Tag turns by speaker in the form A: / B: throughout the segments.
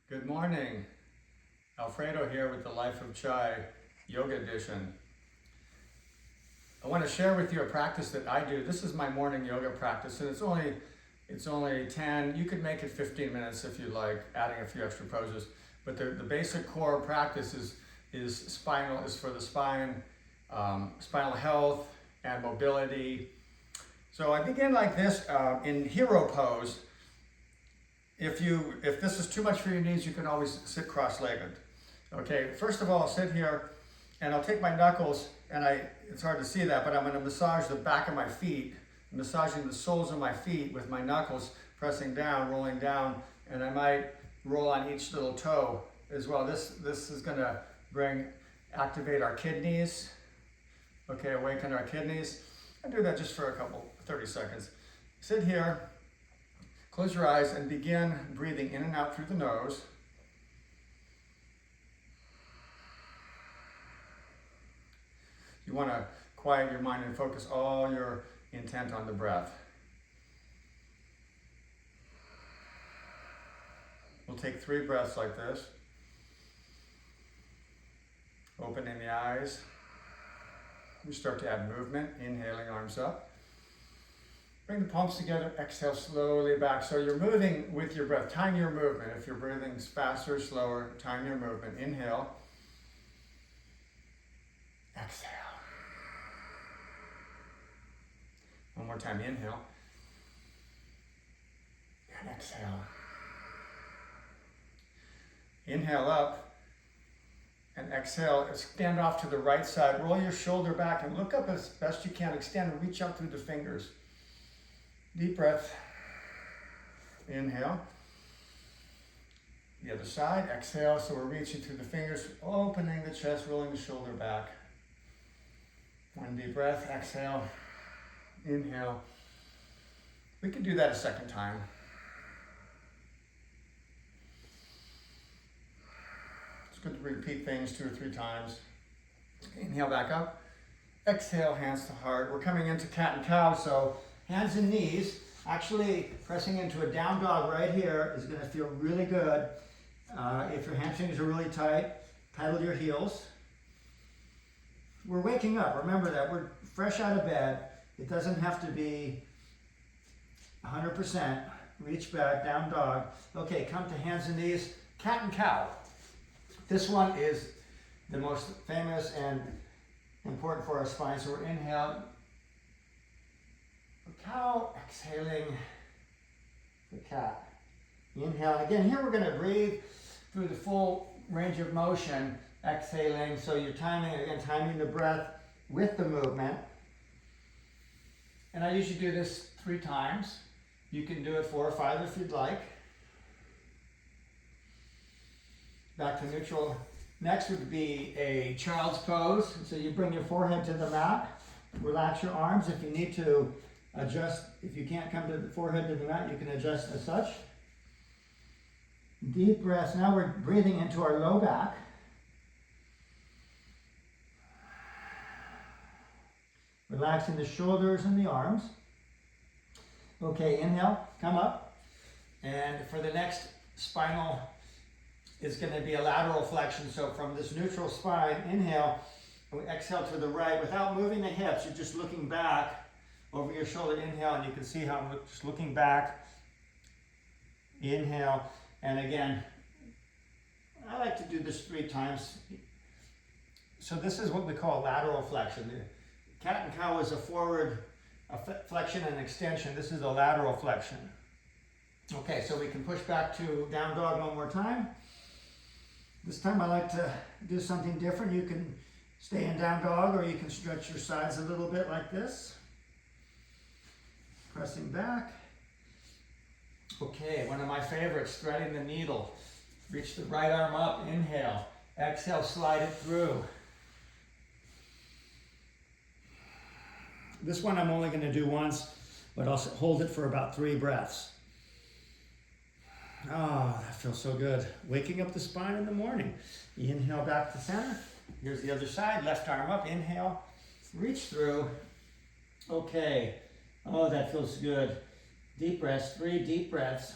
A: Good morning. Alfredo here with the Life of Chai Yoga Edition. I want to share with you a practice that I do. This is my morning yoga practice, and it's only 10. You could make it 15 minutes if you like, adding a few extra poses. But the basic core practice is for the spine, spinal health and mobility. So I begin like this in hero pose. If this is too much for your knees, you can always sit cross-legged. Okay, first of all, I'll sit here and I'll take my knuckles, and it's hard to see that, but I'm going to massage the back of my feet, massaging the soles of my feet with my knuckles, pressing down, rolling down, and I might roll on each little toe as well. This is going to activate our kidneys, okay, awaken our kidneys. I do that just for 30 seconds. Sit here. Close your eyes and begin breathing in and out through the nose. You want to quiet your mind and focus all your intent on the breath. We'll take 3 breaths like this. Opening the eyes. We start to add movement, inhaling, arms up. Bring the palms together, exhale slowly back. So you're moving with your breath. Time your movement. If you're breathing faster or slower, time your movement. Inhale. Exhale. One more time. Inhale. And exhale. Inhale up. And exhale. Extend off to the right side. Roll your shoulder back and look up as best you can. Extend and reach out through the fingers. Deep breath. Inhale. The other side. Exhale. So we're reaching through the fingers, opening the chest, rolling the shoulder back. One deep breath. Exhale. Inhale. We can do that a second time. It's good to repeat things 2 or 3 times. Inhale back up. Exhale, hands to heart. We're coming into cat and cow, so hands and knees. Actually, pressing into a down dog right here is going to feel really good. If your hamstrings are really tight, pedal your heels. We're waking up. Remember that. We're fresh out of bed. It doesn't have to be 100%. Reach back, down dog. Okay, come to hands and knees. Cat and cow. This one is the most famous and important for our spine. So we're inhaling. Cow, exhaling the cat. Inhale. Again, here we're going to breathe through the full range of motion, exhaling. So you're timing the breath with the movement. And I usually do this 3 times. You can do it 4 or 5 if you'd like. Back to neutral. Next would be a child's pose. So you bring your forehead to the mat. Relax your arms if you need to. Adjust, if you can't come to the forehead to the mat, you can adjust as such. Deep breaths. Now we're breathing into our low back. Relaxing the shoulders and the arms. Okay, inhale, come up. And for the next spinal, it's going to be a lateral flexion. So from this neutral spine, inhale, and we exhale to the right without moving the hips. You're just looking back. Over your shoulder, inhale, and you can see how I'm just looking back. Inhale, and again, I like to do this 3 times. So this is what we call lateral flexion. The cat and cow is a forward flexion and extension. This is a lateral flexion. Okay, so we can push back to down dog one more time. This time I like to do something different. You can stay in down dog, or you can stretch your sides a little bit like this. Pressing back. Okay, one of my favorites, threading the needle. Reach the right arm up, inhale. Exhale, slide it through. This one I'm only going to do once, but I'll hold it for about 3 breaths. Oh, that feels so good. Waking up the spine in the morning. Inhale back to center. Here's the other side, left arm up, inhale. Reach through. Okay. Oh, that feels good. Deep breaths, 3 deep breaths.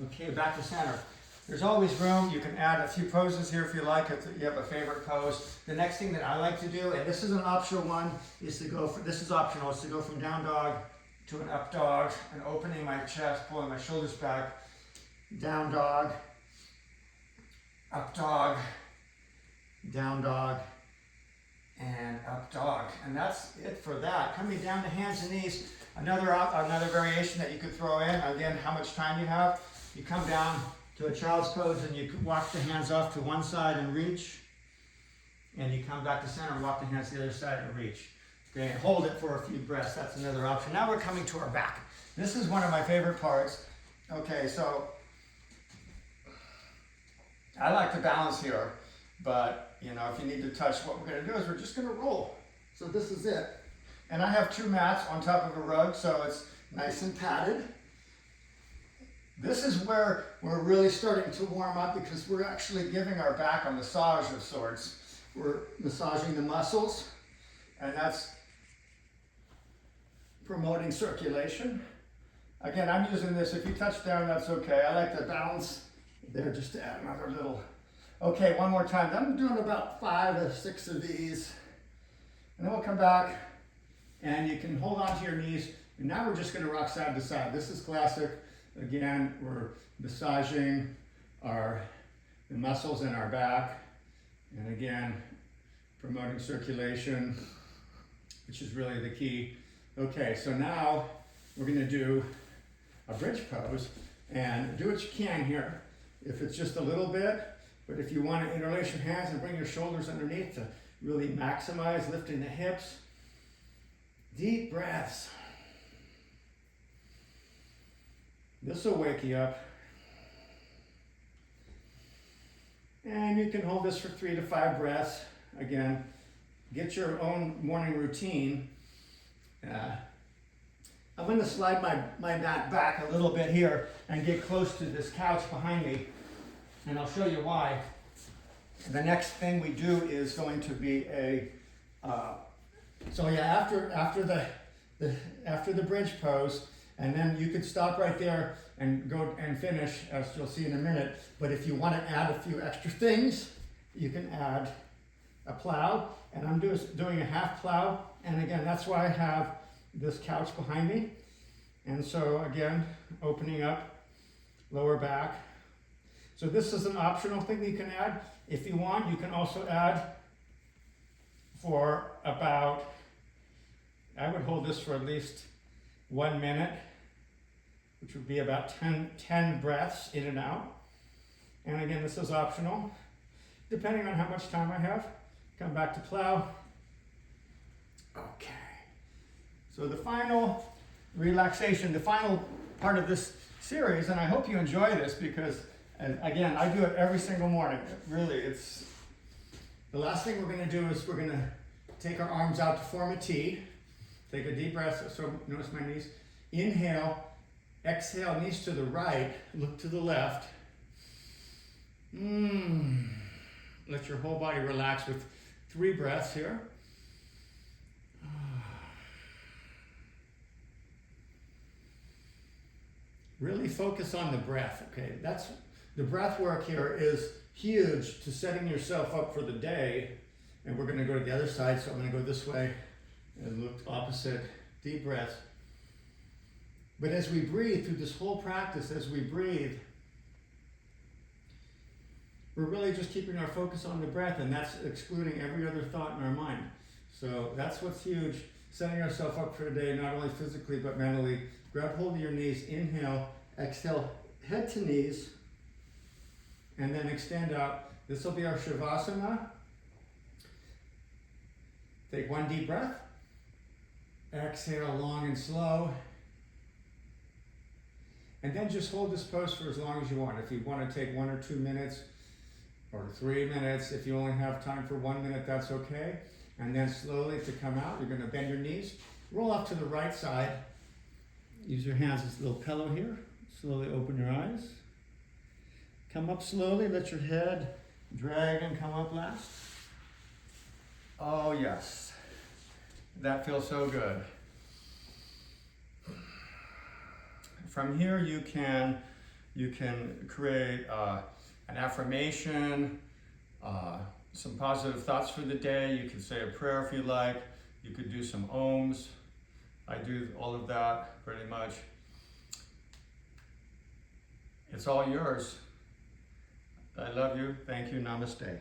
A: Okay, back to center. There's always room. You can add a few poses here if you like, if you have a favorite pose. The next thing that I like to do, and this is an optional one, is to go for, this is optional, is to go from down dog to an up dog and opening my chest, pulling my shoulders back, down dog, up dog, down dog, and up dog. And that's it for that. Coming down to hands and knees, another variation that you could throw in. Again, how much time you have. You come down to a child's pose and you walk the hands off to one side and reach. And you come back to center and walk the hands to the other side and reach. Okay, and hold it for a few breaths. That's another option. Now we're coming to our back. This is one of my favorite parts. Okay, so I like to balance here, but you know, if you need to touch, what we're going to do is we're just going to roll. So this is it. And I have 2 mats on top of a rug, so it's nice and padded. This is where we're really starting to warm up because we're actually giving our back a massage of sorts. We're massaging the muscles, and that's promoting circulation. Again, I'm using this. If you touch down, that's okay. I like to balance there just to add another little. Okay, one more time. I'm doing about 5 or 6 of these. And then we'll come back, and you can hold on to your knees. And now we're just going to rock side to side. This is classic. Again, we're massaging the muscles in our back. And again, promoting circulation, which is really the key. Okay, so now we're going to do a bridge pose. And do what you can here. If it's just a little bit, but if you want to interlace your hands and bring your shoulders underneath to really maximize lifting the hips. Deep breaths. This will wake you up. And you can hold this for 3 to 5 breaths. Again, get your own morning routine. I'm going to slide my mat back a little bit here and get close to this couch behind me. And I'll show you why. The next thing we do is going to be after the bridge pose, and then you could stop right there and go and finish, as you'll see in a minute. But if you want to add a few extra things, you can add a plow, and I'm doing a half plow. And again, that's why I have this couch behind me. And so again, opening up lower back. So this is an optional thing that you can add. If you want, you can also add for about, I would hold this for at least 1 minute, which would be about 10 breaths in and out. And again, this is optional. Depending on how much time I have, come back to plow. Okay. So the final relaxation, the final part of this series, and I hope you enjoy this because, and again, I do it every single morning. Really, it's the last thing we're going to do is we're going to take our arms out to form a T. Take a deep breath. So notice my knees. Inhale, exhale, knees to the right, look to the left. Let your whole body relax with 3 breaths here. Really focus on the breath, okay? That's the breath work here is huge to setting yourself up for the day. And we're going to go to the other side, so I'm going to go this way and look opposite. Deep breath. But as we breathe through this whole practice, as we breathe, we're really just keeping our focus on the breath, and that's excluding every other thought in our mind. So that's what's huge, setting ourselves up for the day, not only physically but mentally. Grab hold of your knees, inhale, exhale, head to knees, and then extend out. This will be our Shavasana. Take 1 deep breath. Exhale long and slow. And then just hold this pose for as long as you want. If you want to take 1 or 2 minutes, or 3 minutes, if you only have time for 1 minute, that's okay. And then slowly to come out, you're going to bend your knees, roll off to the right side. Use your hands as a little pillow here. Slowly open your eyes. Come up slowly, let your head drag and come up last. Oh yes, that feels so good. From here you can You can create an affirmation, some positive thoughts for the day. You can say a prayer if you like. You could do some ohms. I do all of that pretty much. It's all yours. I love you. Thank you. Namaste.